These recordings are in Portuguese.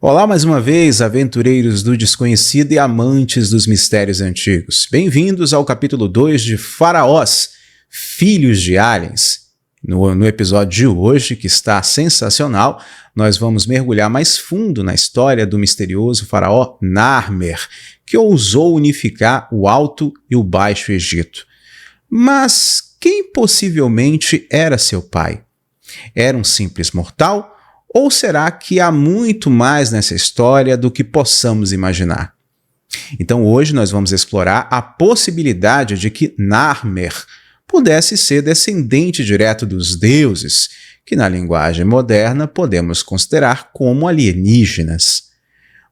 Olá mais uma vez, aventureiros do desconhecido e amantes dos mistérios antigos. Bem-vindos ao capítulo 2 de Faraós, Filhos de Aliens. No episódio de hoje, que está sensacional, nós vamos mergulhar mais fundo na história do misterioso faraó Narmer, que ousou unificar o Alto e o Baixo Egito. Mas quem possivelmente era seu pai? Era um simples mortal? Ou será que há muito mais nessa história do que possamos imaginar? Então hoje nós vamos explorar a possibilidade de que Narmer pudesse ser descendente direto dos deuses, que na linguagem moderna podemos considerar como alienígenas.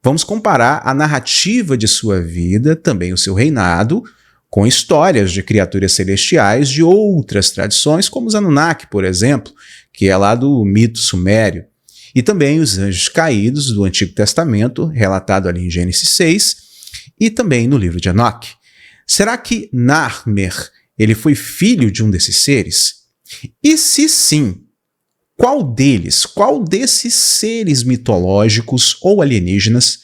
Vamos comparar a narrativa de sua vida, também o seu reinado, com histórias de criaturas celestiais de outras tradições, como os Anunnaki, por exemplo, que é lá do mito sumério. E também os anjos caídos do Antigo Testamento, relatado ali em Gênesis 6, e também no livro de Enoque. Será que Narmer ele foi filho de um desses seres? E se sim, qual desses seres mitológicos ou alienígenas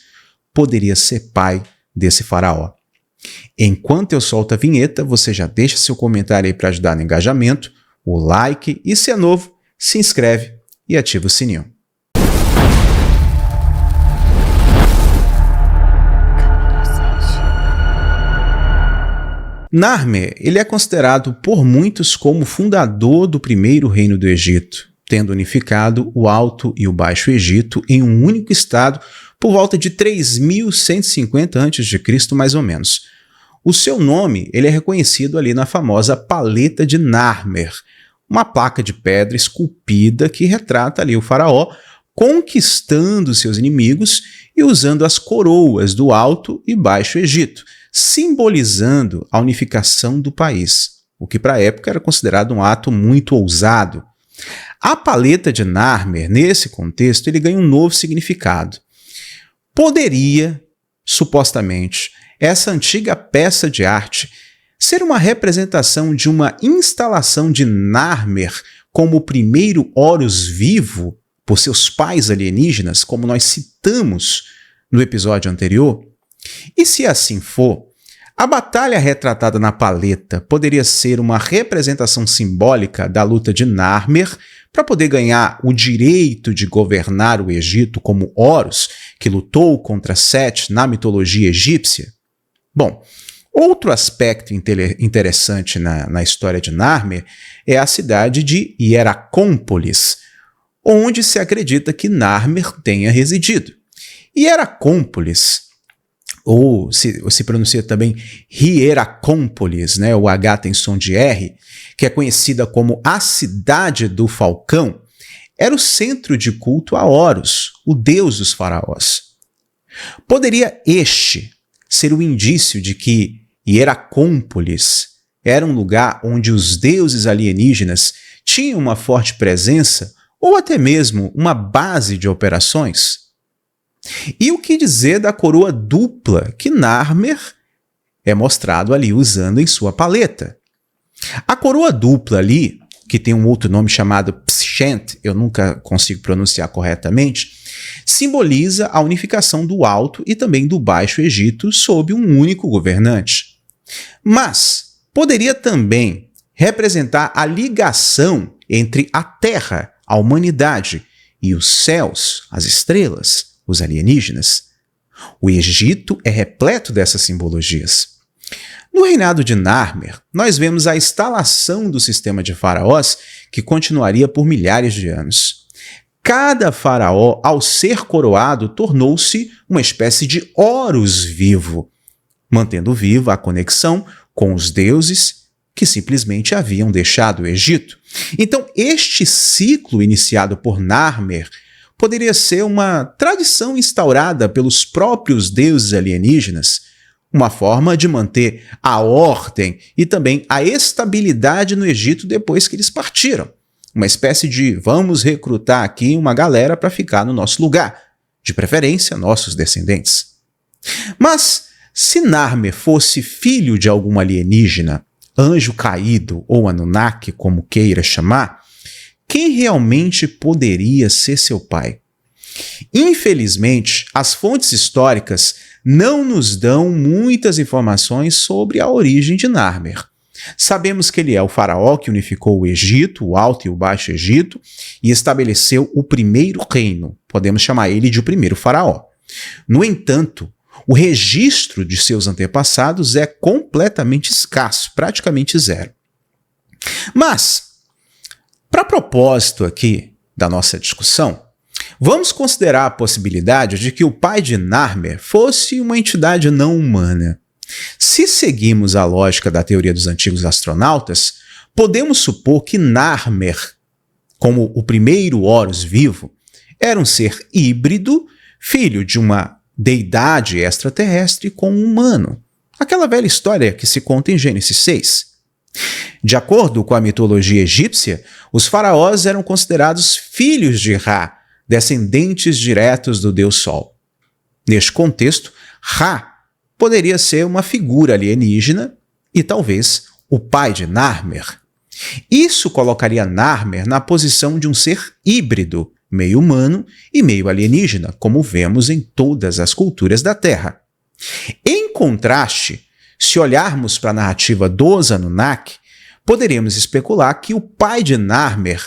poderia ser pai desse faraó? Enquanto eu solto a vinheta, você já deixa seu comentário aí para ajudar no engajamento, o like e, se é novo, se inscreve e ativa o sininho. Narmer ele é considerado por muitos como fundador do primeiro reino do Egito, tendo unificado o Alto e o Baixo Egito em um único estado por volta de 3150 a.C., mais ou menos. O seu nome ele é reconhecido ali na famosa Paleta de Narmer, uma placa de pedra esculpida que retrata ali o faraó conquistando seus inimigos e usando as coroas do Alto e Baixo Egito, simbolizando a unificação do país, o que para a época era considerado um ato muito ousado. A paleta de Narmer, nesse contexto, ele ganha um novo significado. Poderia, supostamente, essa antiga peça de arte ser uma representação de uma instalação de Narmer como o primeiro Horus vivo por seus pais alienígenas, como nós citamos no episódio anterior? E se assim for, a batalha retratada na paleta poderia ser uma representação simbólica da luta de Narmer para poder ganhar o direito de governar o Egito como Horus, que lutou contra Sete na mitologia egípcia? Bom, outro aspecto interessante na história de Narmer é a cidade de Hieracómpolis, onde se acredita que Narmer tenha residido. Hieracómpolis, ou se pronuncia também Hieracómpolis, né? O H tem som de R, que é conhecida como a Cidade do Falcão, era o centro de culto a Horus, o deus dos faraós. Poderia este ser o indício de que Hieracómpolis era um lugar onde os deuses alienígenas tinham uma forte presença ou até mesmo uma base de operações? E o que dizer da coroa dupla que Narmer é mostrado ali usando em sua paleta? A coroa dupla ali, que tem um outro nome chamado Pschent, eu nunca consigo pronunciar corretamente, simboliza a unificação do Alto e também do Baixo Egito sob um único governante. Mas poderia também representar a ligação entre a Terra, a humanidade, e os céus, as estrelas, os alienígenas. O Egito é repleto dessas simbologias. No reinado de Narmer, nós vemos a instalação do sistema de faraós que continuaria por milhares de anos. Cada faraó, ao ser coroado, tornou-se uma espécie de Horus vivo, mantendo viva a conexão com os deuses que simplesmente haviam deixado o Egito. Então, este ciclo iniciado por Narmer poderia ser uma tradição instaurada pelos próprios deuses alienígenas, uma forma de manter a ordem e também a estabilidade no Egito depois que eles partiram. Uma espécie de vamos recrutar aqui uma galera para ficar no nosso lugar, de preferência nossos descendentes. Mas se Narmer fosse filho de algum alienígena, anjo caído ou Anunnaki, como queira chamar, quem realmente poderia ser seu pai? Infelizmente, as fontes históricas não nos dão muitas informações sobre a origem de Narmer. Sabemos que ele é o faraó que unificou o Egito, o Alto e o Baixo Egito, e estabeleceu o primeiro reino. Podemos chamar ele de o primeiro faraó. No entanto, o registro de seus antepassados é completamente escasso, praticamente zero. Mas, para propósito aqui da nossa discussão, vamos considerar a possibilidade de que o pai de Narmer fosse uma entidade não humana. Se seguimos a lógica da teoria dos antigos astronautas, podemos supor que Narmer, como o primeiro Horus vivo, era um ser híbrido, filho de uma deidade extraterrestre com um humano. Aquela velha história que se conta em Gênesis 6. De acordo com a mitologia egípcia, os faraós eram considerados filhos de Ra, descendentes diretos do deus Sol. Neste contexto, Ra poderia ser uma figura alienígena e talvez o pai de Narmer. Isso colocaria Narmer na posição de um ser híbrido, meio humano e meio alienígena, como vemos em todas as culturas da Terra. Em contraste, se olharmos para a narrativa dos Anunnaki, poderíamos especular que o pai de Narmer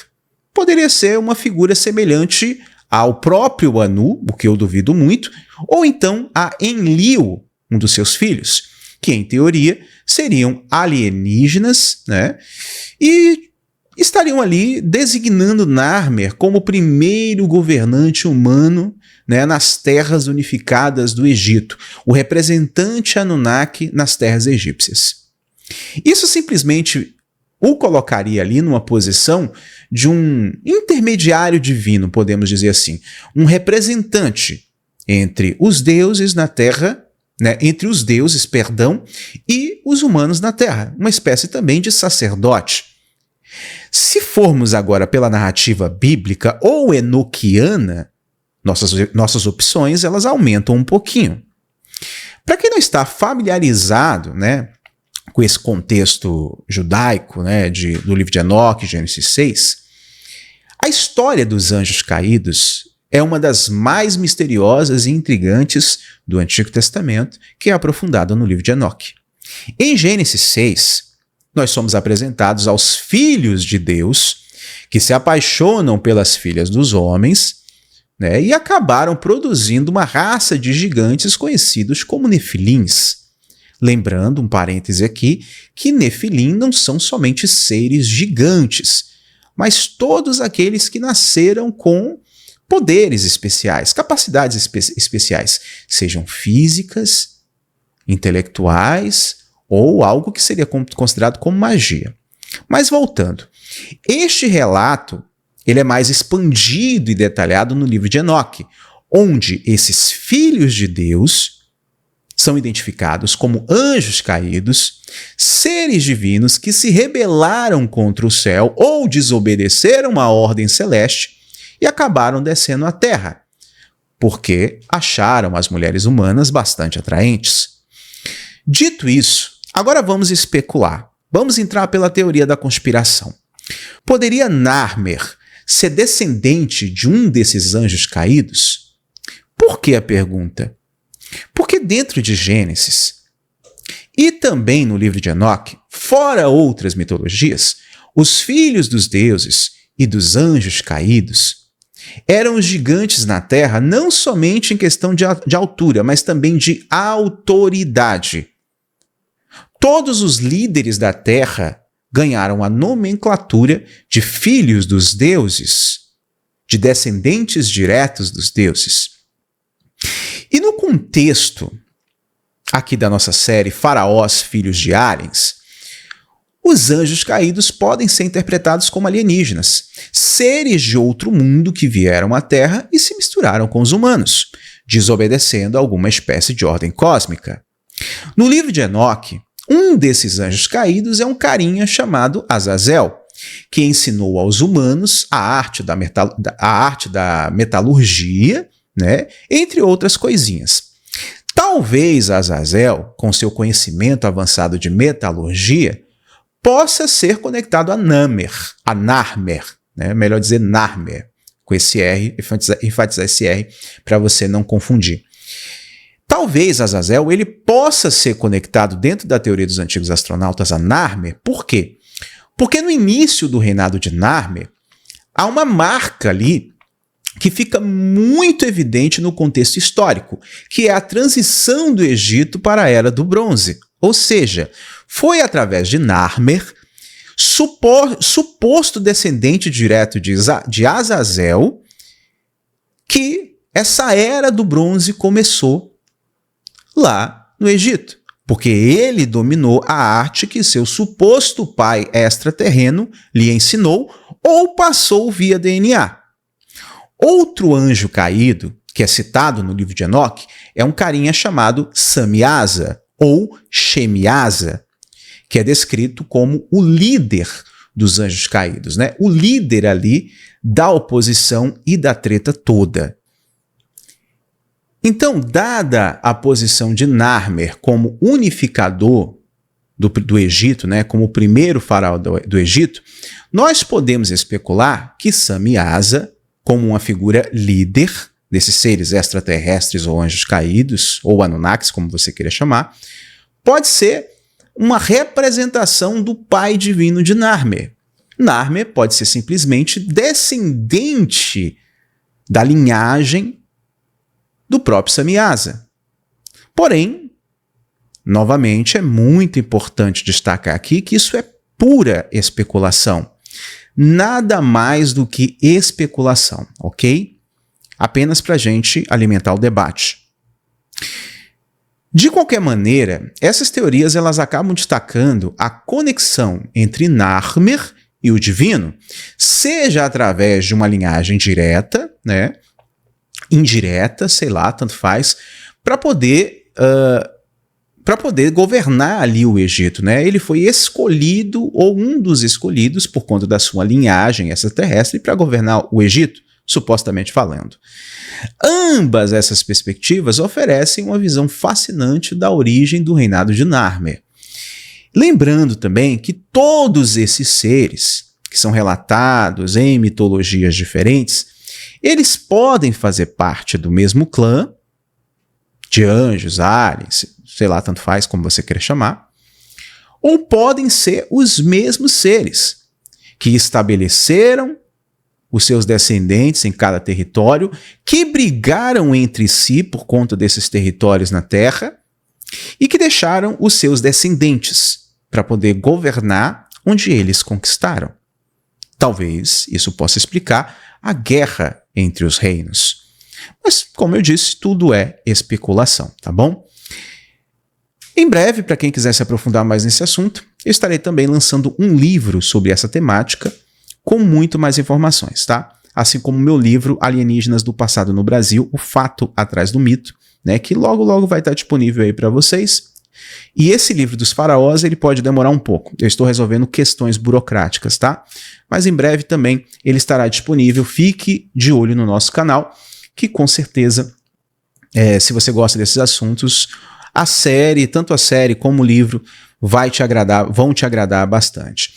poderia ser uma figura semelhante ao próprio Anu, o que eu duvido muito, ou então a Enlil, um dos seus filhos, que em teoria seriam alienígenas, né? E estariam ali designando Narmer como o primeiro governante humano, né, nas terras unificadas do Egito, o representante Anunnaki nas terras egípcias. Isso simplesmente o colocaria ali numa posição de um intermediário divino, podemos dizer assim, um representante entre os deuses na terra, né, entre os deuses, e os humanos na terra, uma espécie também de sacerdote. Se formos agora pela narrativa bíblica ou enoquiana, nossas opções elas aumentam um pouquinho. Para quem não está familiarizado, né, com esse contexto judaico, né, do livro de Enoque, Gênesis 6, a história dos anjos caídos é uma das mais misteriosas e intrigantes do Antigo Testamento, que é aprofundada no livro de Enoque. Em Gênesis 6, nós somos apresentados aos filhos de Deus, que se apaixonam pelas filhas dos homens, né, e acabaram produzindo uma raça de gigantes conhecidos como Nefilins. Lembrando, um parêntese aqui, que Nefilim não são somente seres gigantes, mas todos aqueles que nasceram com poderes especiais, capacidades especiais, sejam físicas, intelectuais ou algo que seria considerado como magia. Mas voltando, este relato ele é mais expandido e detalhado no livro de Enoque, onde esses filhos de Deus são identificados como anjos caídos, seres divinos que se rebelaram contra o céu ou desobedeceram à ordem celeste e acabaram descendo à terra, porque acharam as mulheres humanas bastante atraentes. Dito isso, agora vamos especular. Vamos entrar pela teoria da conspiração. Poderia Narmer ser descendente de um desses anjos caídos? Por que a pergunta? Porque dentro de Gênesis e também no livro de Enoque, fora outras mitologias, os filhos dos deuses e dos anjos caídos eram gigantes na terra não somente em questão de altura, mas também de autoridade. Todos os líderes da terra ganharam a nomenclatura de filhos dos deuses, de descendentes diretos dos deuses. E no contexto aqui da nossa série Faraós, Filhos de Aliens, os anjos caídos podem ser interpretados como alienígenas, seres de outro mundo que vieram à Terra e se misturaram com os humanos, desobedecendo a alguma espécie de ordem cósmica. No livro de Enoque, um desses anjos caídos é um carinha chamado Azazel, que ensinou aos humanos a arte da metalurgia, né, entre outras coisinhas. Talvez Azazel, com seu conhecimento avançado de metalurgia, possa ser conectado a Narmer, né? Melhor dizer Narmer, com esse R, enfatizar esse R para você não confundir. Talvez Azazel ele possa ser conectado dentro da teoria dos antigos astronautas a Narmer. Por quê? Porque no início do reinado de Narmer, há uma marca ali que fica muito evidente no contexto histórico, que é a transição do Egito para a Era do Bronze. Ou seja, foi através de Narmer, suposto descendente direto de Azazel, que essa Era do Bronze começou lá no Egito, porque ele dominou a arte que seu suposto pai extraterreno lhe ensinou ou passou via DNA. Outro anjo caído, que é citado no livro de Enoque, é um carinha chamado Samiasa ou Shemiasa, que é descrito como o líder dos anjos caídos, né? O líder ali da oposição e da treta toda. Então, dada a posição de Narmer como unificador do Egito, né, como o primeiro faraó do Egito, nós podemos especular que Samiasa, como uma figura líder desses seres extraterrestres ou anjos caídos, ou Anunnakis, como você queira chamar, pode ser uma representação do pai divino de Narmer. Narmer pode ser simplesmente descendente da linhagem do próprio Samiasa. Porém, novamente, é muito importante destacar aqui que isso é pura especulação. Nada mais do que especulação, ok? Apenas para a gente alimentar o debate. De qualquer maneira, essas teorias elas acabam destacando a conexão entre Narmer e o divino, seja através de uma linhagem direta, né, indireta, sei lá, tanto faz, para poder governar ali o Egito, né? Ele foi escolhido, ou um dos escolhidos, por conta da sua linhagem extraterrestre, para governar o Egito, supostamente falando. Ambas essas perspectivas oferecem uma visão fascinante da origem do reinado de Narmer. Lembrando também que todos esses seres, que são relatados em mitologias diferentes, eles podem fazer parte do mesmo clã, de anjos, aliens, sei lá, tanto faz como você queira chamar, ou podem ser os mesmos seres que estabeleceram os seus descendentes em cada território, que brigaram entre si por conta desses territórios na Terra e que deixaram os seus descendentes para poder governar onde eles conquistaram. Talvez isso possa explicar a guerra entre os reinos. Mas, como eu disse, tudo é especulação, tá bom? Em breve, para quem quiser se aprofundar mais nesse assunto, eu estarei também lançando um livro sobre essa temática com muito mais informações, tá? Assim como o meu livro Alienígenas do Passado no Brasil, o fato atrás do mito, né, que logo vai estar disponível aí para vocês. E esse livro dos faraós, ele pode demorar um pouco. Eu estou resolvendo questões burocráticas, tá? Mas em breve também ele estará disponível. Fique de olho no nosso canal, que com certeza, se você gosta desses assuntos, tanto a série como o livro, vão te agradar bastante.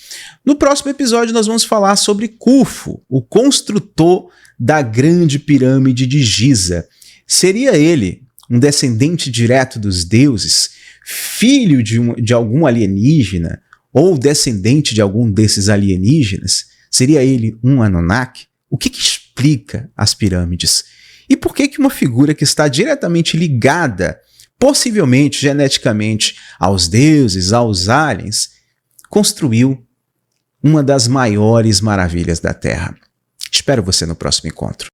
No próximo episódio nós vamos falar sobre Khufu, o construtor da grande pirâmide de Giza. Seria ele um descendente direto dos deuses, filho de algum alienígena, ou descendente de algum desses alienígenas? Seria ele um Anunnaki? O que explica as pirâmides? E por que uma figura que está diretamente ligada, possivelmente geneticamente, aos deuses, aos aliens, construiu uma das maiores maravilhas da Terra? Espero você no próximo encontro.